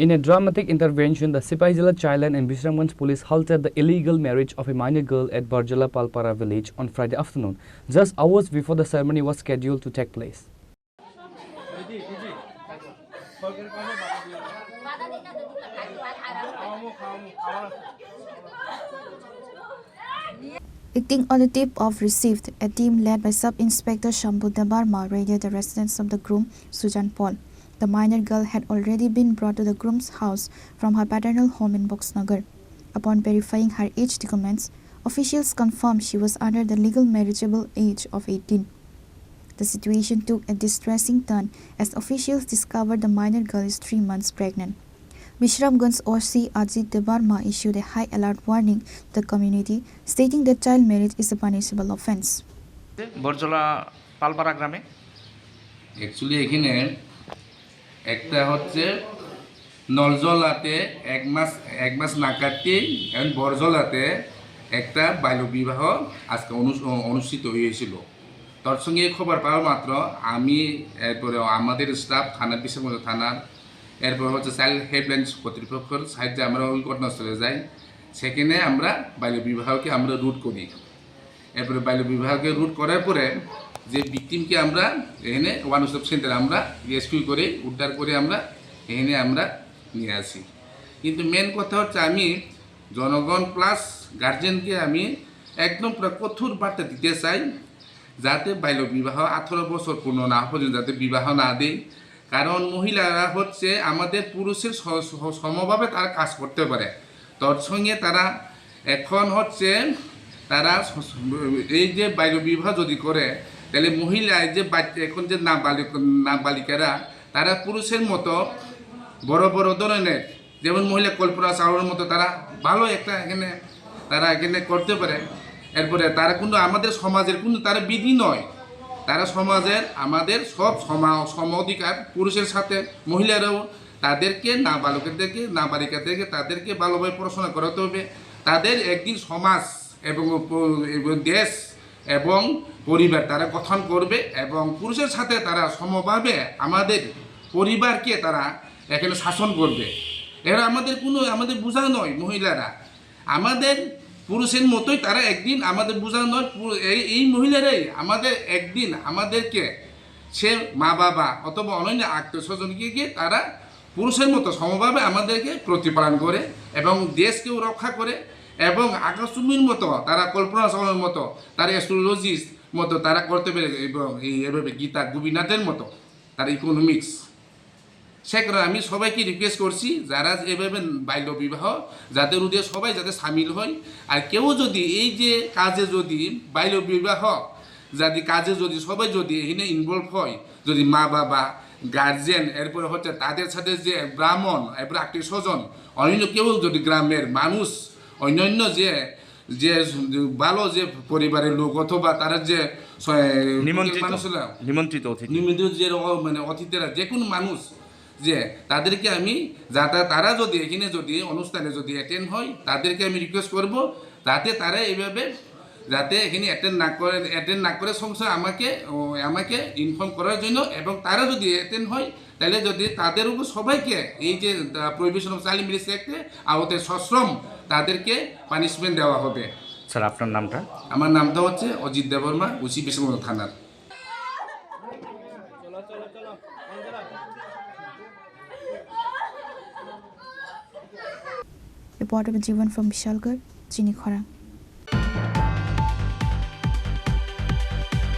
In a dramatic intervention, the Sepahijala, Childline and Bishramganj police halted the illegal marriage of a minor girl at Barjala Palpara village on Friday afternoon, just hours before the ceremony was scheduled to take place. Acting on the tip-off received, a team led by Sub-Inspector Shambhu Debarma raided the residence of the groom, Sujan Paul. The minor girl had already been brought to the groom's house from her paternal home in Boxnagar. Upon verifying her age documents, officials confirmed she was under the legal marriageable age of 18. The situation took a distressing turn as officials discovered the minor girl is 3 months pregnant. Bishramganj OC Ajit Debarma issued a high alert warning to the community, stating that child marriage is a punishable offence. Barjala Palpara grame. Actually, এখানে একটা হচ্ছে নলজলাতে এক মাস না কাটতে এখন বরজলাতে একটা বাল্য বিবাহ আজকে অনুষ্ঠিত হয়েছিল। তার সঙ্গে খবর পাওয়া মাত্র আমি এরপরে আমাদের স্টাফ থানার বিশ্বগঞ্জ থানার এরপর হচ্ছে চাইল্ড হেল্পলাইন কর্তৃপক্ষের সাহায্যে আমরা ওই ঘটনাস্থলে যাই। সেখানে আমরা বাল্য বিবাহকে আমরা রুট করি। এরপরে বাল্য বিবাহকে রুট করার পরে যে ভিকটিমকে আমরা এখানে ওয়ান স্টপ সেন্টারে আমরা রেস্কিউ করে উদ্ধার করে আমরা এখানে আমরা নিয়ে আসি। কিন্তু মেন কথা হচ্ছে আমি জনগণ প্লাস গার্জেনকে আমি একদম পুরো কঠোর বার্তা দিতে চাই, যাতে বাল্য বিবাহ 18 বছর পূর্ণ না পর্যন্ত যাতে বিবাহ না দেয়। কারণ মহিলারা হচ্ছে আমাদের পুরুষের সমভাবে তারা কাজ করতে পারে। তার সঙ্গে তারা এখন হচ্ছে তারা এই যে বাল্য বিবাহ যদি করে তাহলে মহিলা যে এখন যে নাবালিকারা তারা পুরুষের মতো বড় বড় ধরনের যেমন মহিলা কল্পনা চাওয়ার মতো তারা ভালো একটা এখানে করতে পারে। এরপরে তারা কিন্তু আমাদের সমাজের কিন্তু তারা বিধি নয়, তারা সমাজের আমাদের সব সম অধিকার পুরুষের সাথে মহিলারাও তাদেরকে নাবালিকাদেরকে তাদেরকে ভালোভাবে পড়াশোনা করাতে হবে। তাদের একদিন সমাজ এবং দেশ এবং পরিবার তারা গঠন করবে এবং পুরুষের সাথে তারা সমভাবে আমাদের পরিবারকে তারা এখানে শাসন করবে। এরা আমাদের বোঝা নয়, মহিলারা আমাদের পুরুষের মতোই তারা একদিন আমাদের বোঝা নয়। এই মহিলারাই আমাদের একদিন আমাদেরকে সে মা বাবা অথবা অন্যান্য আত্মীয় স্বজনকে গিয়ে তারা পুরুষের মতো সমভাবে আমাদেরকে প্রতিপালন করে এবং দেশকেও রক্ষা করে এবং আকাশচুম্বীর মতো তারা কল্পনা চাওয়ার মতো তারা অ্যাস্ট্রোলজিস্ট মতো তারা করতে পারে এবং এভাবে গীতা গোপীনাথের মতো তার ইকোনমিক্স। সে কারণে আমি সবাইকে রিকোয়েস্ট করছি যারা এভাবে বাল্য বিবাহ যাতে রুদে সবাই যাতে সামিল হয়। আর কেউ যদি এই যে কাজে যদি বাল্য বিবাহ কাজে যদি সবাই যদি এখানে ইনভলভ হয়, যদি মা বাবা গার্জেন এরপরে হচ্ছে তাদের সাথে যে ব্রাহ্মণ এরপরে আত্মীয় স্বজন অন্য কেউ যদি গ্রামের মানুষ অন্যান্য যে ভালো যে পরিবারের লোক অথবা তারা যে নিমন্ত্রিত যে মানে অতিথিরা যে কোনো মানুষ যে তাদেরকে আমি তারা যদি এখানে যদি অনুষ্ঠানে যদি অ্যাটেন্ড হয় তাদেরকে আমি রিকোয়েস্ট করব যাতে তারা এইভাবে যাতে এখানে অ্যাটেন্ড না করে সংসার আমাকে ইনফর্ম করার জন্য এবং তারা যদি অ্যাটেন্ড হয় তাহলে যদি তাদের উপর সবাইকে এই যে প্রহিবিশন অফ চাইল্ড ম্যারেজ অ্যাক্টে আওতায় সশ্রম তাদেরকে পানিশমেন্ট দেওয়া হবে। স্যার আপনার নামটা? আমার নামটা হচ্ছে অজিত দেববর্মা, ওসি বিশ্বগঞ্জ থানার। Reporter Jivan from Bishalgarh, Chini, Khorang.